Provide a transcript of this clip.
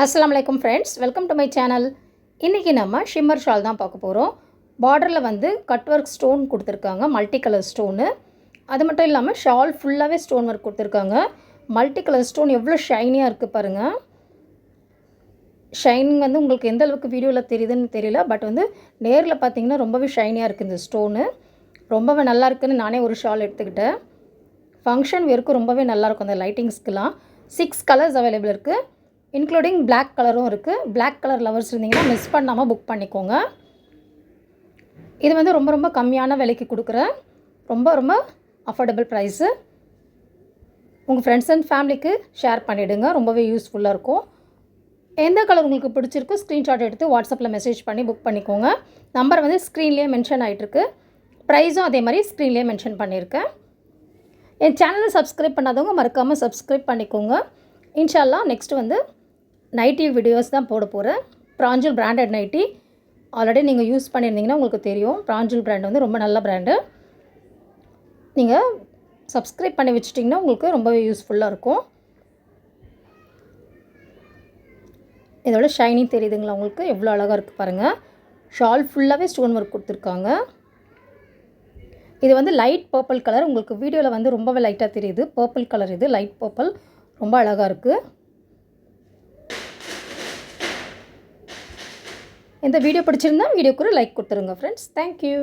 அஸ்ஸலாமு அலைக்கும் friends, welcome to my channel. இன்றைக்கி நம்ம ஷிம்மர் ஷால் தான் பார்க்க போகிறோம். பார்டரில் வந்து கட் ஒர்க் ஸ்டோன் கொடுத்துருக்காங்க, மல்டி கலர் ஸ்டோனு. அது மட்டும் இல்லாமல் ஷால் ஃபுல்லாகவே ஸ்டோன் ஒர்க் கொடுத்துருக்காங்க. மல்டி கலர் ஸ்டோன் எவ்வளோ ஷைனியாக இருக்குது பாருங்கள். ஷைனிங் வந்து உங்களுக்கு எந்த அளவுக்கு வீடியோவில் தெரியுதுன்னு தெரியல, பட் வந்து நேரில் பார்த்தீங்கன்னா ரொம்பவே ஷைனியாக இருக்குது இந்த ஸ்டோனு. ரொம்பவே நல்லா இருக்குன்னு நானே ஒரு ஷால் எடுத்துக்கிட்டேன். ஃபங்க்ஷன் வேர்க்கும் ரொம்பவே நல்லாயிருக்கும் அந்த லைட்டிங்ஸ்க்கெலாம். 6 கலர்ஸ் அவைலபிள் இருக்குது, இன்க்ளூடிங் பிளாக் கலரும் இருக்குது. பிளாக் கலர் லவர்ஸ் இருந்தீங்கன்னா மிஸ் பண்ணாமல் புக் பண்ணிக்கோங்க. இது வந்து ரொம்ப கம்மியான விலைக்கு கொடுக்குறேன், ரொம்ப அஃபோர்டபுள் ப்ரைஸு. உங்கள் ஃப்ரெண்ட்ஸ் அண்ட் ஃபேமிலிக்கு ஷேர் பண்ணிவிடுங்க, ரொம்பவே யூஸ்ஃபுல்லாக இருக்கும். எந்த கலர் உங்களுக்கு பிடிச்சிருக்கு ஸ்க்ரீன்ஷாட் எடுத்து வாட்ஸ்அப்பில் மெசேஜ் பண்ணி புக் பண்ணிக்கோங்க. நம்பர் வந்து ஸ்க்ரீன்லேயே மென்ஷன் ஆகிட்டுருக்கு, ப்ரைஸும் அதே மாதிரி ஸ்க்ரீன்லேயே மென்ஷன் பண்ணியிருக்கேன். என் சேனலை சப்ஸ்கிரைப் பண்ணாதவங்க மறக்காமல் சப்ஸ்கிரைப் பண்ணிக்கோங்க. இன்ஷா அல்லாஹ் நெக்ஸ்ட்டு வந்து நைட்டி வீடியோஸ் தான் போட போகிறேன். பிராஞ்சல் பிராண்டட் நைட்டி ஆல்ரெடி நீங்கள் யூஸ் பண்ணியிருந்தீங்கன்னா உங்களுக்கு தெரியும். பிராஞ்சல் பிராண்ட் வந்து ரொம்ப நல்ல பிராண்டு. நீங்கள் சப்ஸ்கிரைப் பண்ணி வச்சிட்டிங்கன்னா உங்களுக்கு ரொம்பவே யூஸ்ஃபுல்லாக இருக்கும். இதோட ஷைனிங் தெரியுதுங்களா உங்களுக்கு, எவ்வளோ அழகாக இருக்குது பாருங்கள். ஷால் ஃபுல்லாகவே ஸ்டோன் ஒர்க் கொடுத்துருக்காங்க. இது வந்து லைட் பர்பிள் கலர், உங்களுக்கு வீடியோவில் வந்து ரொம்பவே லைட்டாக தெரியுது. பர்பிள் கலர், இது லைட் பர்பிள், ரொம்ப அழகாக இருக்குது. இந்த வீடியோ பிடிச்சிருந்தா வீடியோக்கு ஒரு லைக் கொடுத்துருங்க ஃப்ரெண்ட்ஸ். தேங்க்யூ.